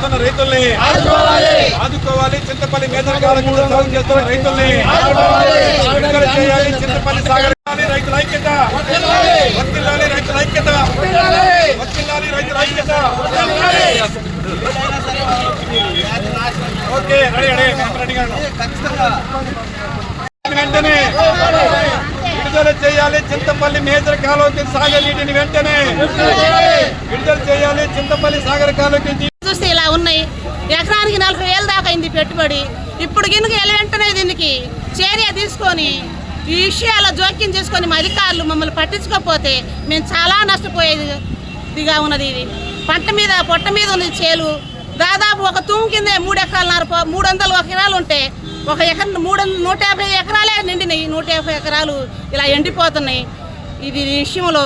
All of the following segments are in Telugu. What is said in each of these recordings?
చేస్తున్న రైతుల్ని ఆదుకోవాలి. చింతపల్లి మేజర్ కాలం సాగు చేస్తున్న రైతుల్ని విడుదల చేయాలి. చింతపల్లి సాగర్ రైతుల ఐక్యత, వర్ధిల్లాలి రైతుల ఐక్యత, వర్ధిల్లాలి రైతుల ఐక్యత. ఓకే, వెంటనే విడుదల చేయాలి. చింతపల్లి మేజర్ కాలువకి సాగర్ నీటిని వెంటనే విడుదల చేయాలి. చింతపల్లి సాగర్ కాలువకి చూస్తే ఇలా ఉన్నాయి. ఎకరానికి 40,000 దాకా అయింది పెట్టుబడి. ఇప్పుడు గిన్నె వెంటనే దీనికి చర్య తీసుకొని ఈ విషయాల్లో జోక్యం చేసుకొని మా అధికారులు మమ్మల్ని పట్టించుకోకపోతే మేము చాలా నష్టపోయేదిగా ఉన్నది. ఇది పంట మీద పొట్ట మీద ఉన్నది చేలు. దాదాపు ఒక తూము కిందే 3 ఎకరాలున్నర 300 ఎకరాలు ఉంటే ఒక ఎకరం 150 ఎకరాలే నిండినాయి. 150 ఎకరాలు ఇలా ఎండిపోతున్నాయి. ఇది విషయంలో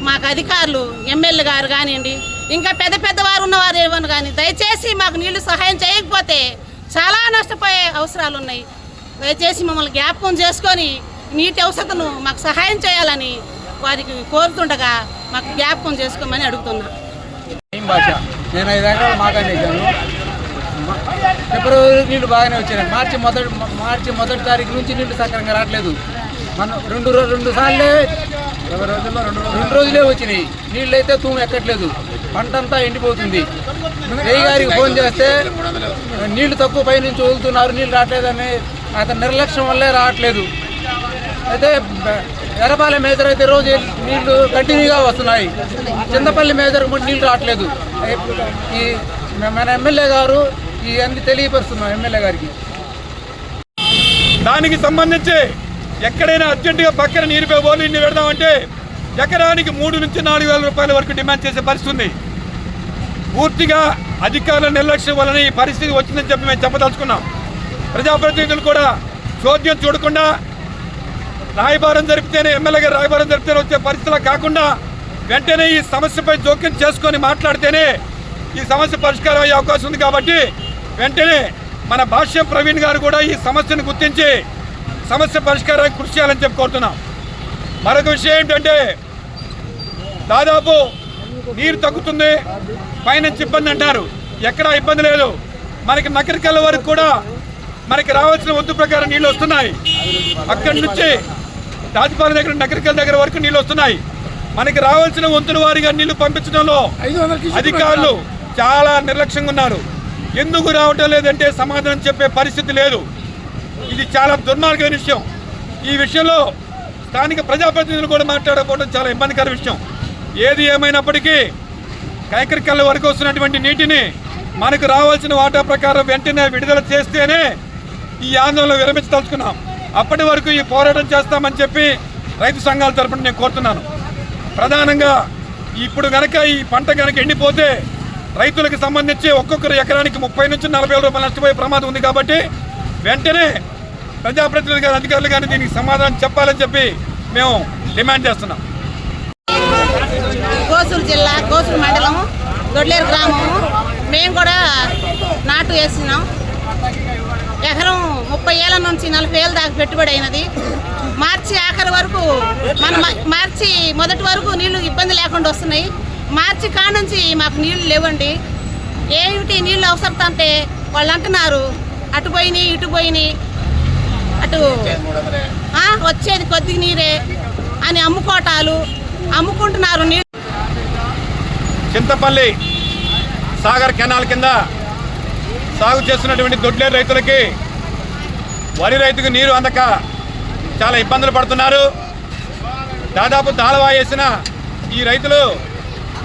మాకు అధికారులు ఎమ్మెల్యే గారు కానివ్వండి, ఇంకా పెద్దవారు ఉన్నవారు ఏమన్నా కానీ దయచేసి మాకు నీళ్లు సహాయం చేయకపోతే చాలా నష్టపోయే అవసరాలు ఉన్నాయి. దయచేసి మమ్మల్ని జ్ఞాపకం చేసుకొని నీటి అవసరతను మాకు సహాయం చేయాలని వారికి కోరుతుండగా మాకు జ్ఞాపకం చేసుకోమని అడుగుతున్నా. నేను 5 ఎకరాలు మాగానే వేసాను. ఫిబ్రవరి నీళ్లు బాగానే వచ్చినాయి. మార్చి మొదటి తారీఖు నుంచి నీళ్లు సక్రమంగా రావట్లేదు. మనం రెండు రోజులే వచ్చినాయి. నీళ్ళు అయితే తూము ఎక్కట్లేదు. పంట అంతా ఎండిపోతుంది. రేయి గారికి ఫోన్ చేస్తే నీళ్లు తక్కువ పైనుంచి వదులుతున్నారు, నీళ్ళు రావట్లేదని అతని నిర్లక్ష్యం వల్లే రావట్లేదు. అయితే ఎర్రపాలెం మేజర్ అయితే రోజు నీళ్లు కంటిన్యూగా వస్తున్నాయి. చింతపల్లి మేజర్ నీళ్లు రావట్లేదు. ఈ మన ఎమ్మెల్యే గారు ఇవన్నీ తెలియపరుస్తున్నాం ఎమ్మెల్యే గారికి. దానికి సంబంధించి ఎక్కడైనా అర్జెంటుగా పక్కన నీరు నీళ్ళు పెడదామంటే ఎకరానికి 3 నుంచి 4,000 రూపాయల వరకు డిమాండ్ చేసే పరిస్థితి ఉంది. పూర్తిగా అధికారుల నిర్లక్ష్యం వలన ఈ పరిస్థితి వచ్చిందని చెప్పి మేము చెప్పదలుచుకున్నాం. ప్రజాప్రతినిధులు కూడా చోద్యం చూడకుండా రాయబారం జరిపితేనే ఎమ్మెల్యే గారు రాయబారం జరిపితేనే వచ్చే పరిస్థితులు కాకుండా వెంటనే ఈ సమస్యపై జోక్యం చేసుకొని మాట్లాడితేనే ఈ సమస్య పరిష్కారం అయ్యే అవకాశం ఉంది. కాబట్టి వెంటనే మన భాష్యం ప్రవీణ్ గారు కూడా ఈ సమస్యను గుర్తించి సమస్య పరిష్కారానికి కృషి చేయాలని చెప్పి కోరుతున్నాం. మరొక విషయం ఏంటంటే దాదాపు నీరు తగ్గుతుంది, పైనుంచి ఇబ్బంది అంటారు. ఎక్కడా ఇబ్బంది లేదు. మనకి నకరికల్ల వరకు కూడా మనకి రావాల్సిన వంతు ప్రకారం నీళ్ళు వస్తున్నాయి. అక్కడి నుంచి రాజపాలెం దగ్గర నకరికల్ దగ్గర వరకు నీళ్ళు వస్తున్నాయి. మనకి రావాల్సిన వంతుల వారిగా నీళ్లు పంపించడంలో అధికారులు చాలా నిర్లక్ష్యంగా ఉన్నారు. ఎందుకు రావటం లేదంటే సమాధానం చెప్పే పరిస్థితి లేదు. ఇది చాలా దుర్మార్గమైన విషయం. ఈ విషయంలో స్థానిక ప్రజాప్రతినిధులు కూడా మాట్లాడకపోవడం చాలా ఇబ్బందికర విషయం. ఏది ఏమైనప్పటికీ కైకరికల్ల వరకు వస్తున్నటువంటి నీటిని మనకు రావాల్సిన వాటా ప్రకారం వెంటనే విడుదల చేస్తేనే ఈ ఆందోళన విరమించదలుచుకున్నాం. అప్పటి వరకు ఈ పోరాటం చేస్తామని చెప్పి రైతు సంఘాల తరపున నేను కోరుతున్నాను. ప్రధానంగా ఇప్పుడు కనుక ఈ పంట కనుక ఎండిపోతే రైతులకు సంబంధించి ఒక్కొక్కరు ఎకరానికి 30 నుంచి 40,000 రూపాయలు నష్టపోయే ప్రమాదం ఉంది. కాబట్టి వెంటనే ప్రజాప్రతినిధులు కానీ అధికారులు కానీ దీనికి సమాధానం చెప్పాలని చెప్పి మేము డిమాండ్ చేస్తున్నాం. కోసూరు జిల్లా కోసూరు మండలం దొడ్లేరు గ్రామము. మేము కూడా నాటు వేసినాం. ఎకరం 30 ఏళ్ళ నుంచి 40 ఏళ్ళ దాకా పెట్టుబడి అయినది. మార్చి ఆఖరి వరకు మార్చి మొదటి వరకు నీళ్లు ఇబ్బంది లేకుండా వస్తున్నాయి. మార్చి కాడ నుంచి మాకు నీళ్లు లేవండి. ఏమిటి నీళ్ళు అవసరం అంటే వాళ్ళు అంటున్నారు అటు పోయినాయి ఇటు పోయినాయి, అటు వచ్చేది కొద్ది నీరే అని అమ్ముకుంటున్నారు నీళ్ళు. చింతపల్లి సాగర్ కెనాల్ కింద సాగు చేస్తున్నటువంటి దొడ్లేరు రైతులకి వరి రైతుకు నీరు అందక చాలా ఇబ్బందులు పడుతున్నారు. దాదాపు దాళవా వేసిన ఈ రైతులు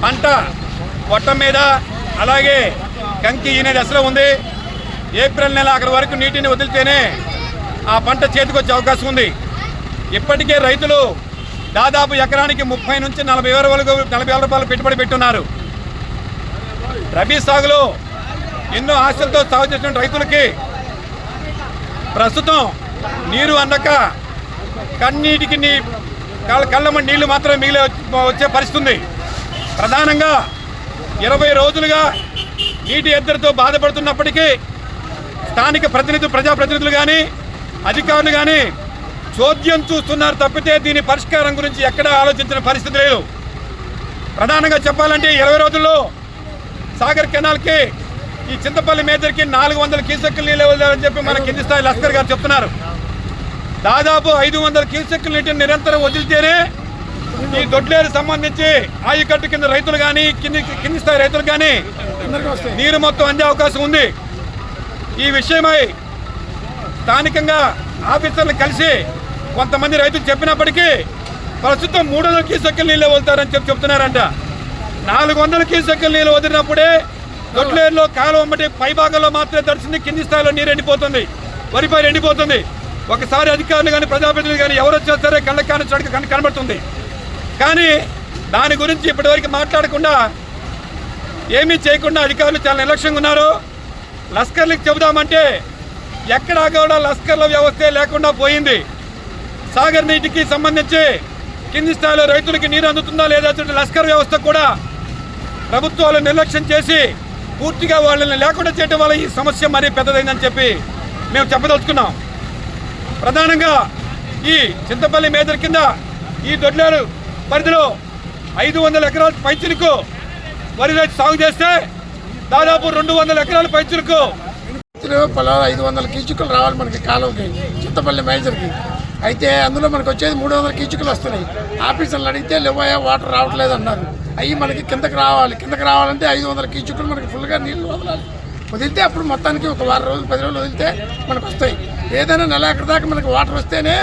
పంట పొట్టం మీద అలాగే కంకి ఈనే దశలో ఉంది. ఏప్రిల్ నెల అక్కడి వరకు నీటిని వదిలితేనే ఆ పంట చేతికొచ్చే అవకాశం ఉంది. ఇప్పటికే రైతులు దాదాపు ఎకరానికి 30 నుంచి 40,000 రూపాయలు పెట్టుబడి పెట్టున్నారు. రబీ సాగులో ఎన్నో ఆశలతో సాగు చేసిన రైతులకి ప్రస్తుతం నీరు అందక కన్నీటికి కళ్ళమ్మ నీళ్లు మాత్రమే మిగిలి వచ్చే పరిస్థితి ఉంది. ప్రధానంగా 20 రోజులుగా నీటి ఎద్దడితో బాధపడుతున్నప్పటికీ స్థానిక ప్రజాప్రతినిధులు కానీ అధికారులు కానీ చోద్యం చూస్తున్నారు తప్పితే దీని పరిష్కారం గురించి ఎక్కడా ఆలోచించిన పరిస్థితి లేదు. ప్రధానంగా చెప్పాలంటే 20 రోజుల్లో సాగర్ కెనాల్కి ఈ చింతపల్లి మేజర్కి 400 క్యూసెక్కులు నీళ్ళు వదిలేరని చెప్పి మన కింది స్థాయి లస్కర్ గారు చెప్తున్నారు. దాదాపు 500 క్యూసెక్కుల నీటిని నిరంతరం వదిలితేనే ఈ దొడ్లేరు సంబంధించి ఆయకట్టు కింద రైతులు కానీ కింది స్థాయి రైతులు కానీ నీరు మొత్తం అందే అవకాశం ఉంది. ఈ విషయమై స్థానికంగా ఆఫీసర్లు కలిసి కొంతమంది రైతులు చెప్పినప్పటికీ ప్రస్తుతం 300 క్యూసెక్కుల నీళ్ళు వదులుతారని చెప్తున్నారంట. 400 క్యూసెక్కుల నీళ్ళు వదిలినప్పుడే దొడ్లేరులో కాలువ అమ్మటి పై భాగంలో మాత్రమే తడిసింది, కింది స్థాయిలో నీరు ఎండిపోతుంది, వరి పైరు ఎండిపోతుంది. ఒకసారి అధికారులు కానీ ప్రజాప్రతినిధులు కానీ ఎవరు వచ్చినా సరే కళ్ళకి కాని చోటుకి కనబడుతుంది. కానీ దాని గురించి ఇప్పటివరకు మాట్లాడకుండా ఏమీ చేయకుండా అధికారులు చాలా నిర్లక్ష్యంగా ఉన్నారు. లస్కర్లకు చెబుదామంటే ఎక్కడా కూడా లస్కర్ల వ్యవస్థే లేకుండా పోయింది. సాగర్ నీటికి సంబంధించి కింది స్థాయిలో రైతులకి నీరు అందుతుందా లేదా లస్కర్ వ్యవస్థ కూడా ప్రభుత్వాలు నిర్లక్ష్యం చేసి పూర్తిగా వాళ్ళని లేకుండా చేయడం వల్ల ఈ సమస్య మరీ పెద్దదైందని చెప్పి మేము చెప్పదలుచుకున్నాం. ప్రధానంగా ఈ చింతపల్లి మేజర్ కింద ఈ దొడ్లేరు పరిధిలో 500 ఎకరాల పైచులకు వరి రైతు సాగు చేస్తే దాదాపు 200 ఎకరాల పైచులకు పొలాలు 500 క్యూసెక్కులు రావాలి మనకి కాలువకి చింతపల్లి మేజర్కి. అయితే అందులో మనకు వచ్చేది 300 క్యూసెక్కులు వస్తున్నాయి. ఆఫీసర్లు అడిగితే లేవయా వాటర్ రావట్లేదు అన్నారు. అవి మనకి కిందకి రావాలంటే 500 క్యూసెక్కులు మనకి ఫుల్గా నీళ్ళు వదలాలి. వదిలితే అప్పుడు మొత్తానికి ఒక వారం రోజులు 10 రోజులు వదిలితే మనకు వస్తాయి. ఏదైనా నెల ఎకర దాకా మనకి వాటర్ వస్తేనే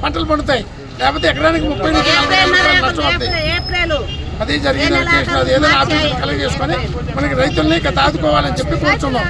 పంటలు పండుతాయి, లేకపోతే ఎకరానికి 30 నుంచి 40 రూపాయలు నష్టం అవుతాయి. అది జరిగిన కేసు. అది ఏదైనా ఆఫీసులు కలెక్ట్ చేసుకొని మనకి రైతుల్ని ఆదుకోవాలని చెప్పి కూర్చున్నాం.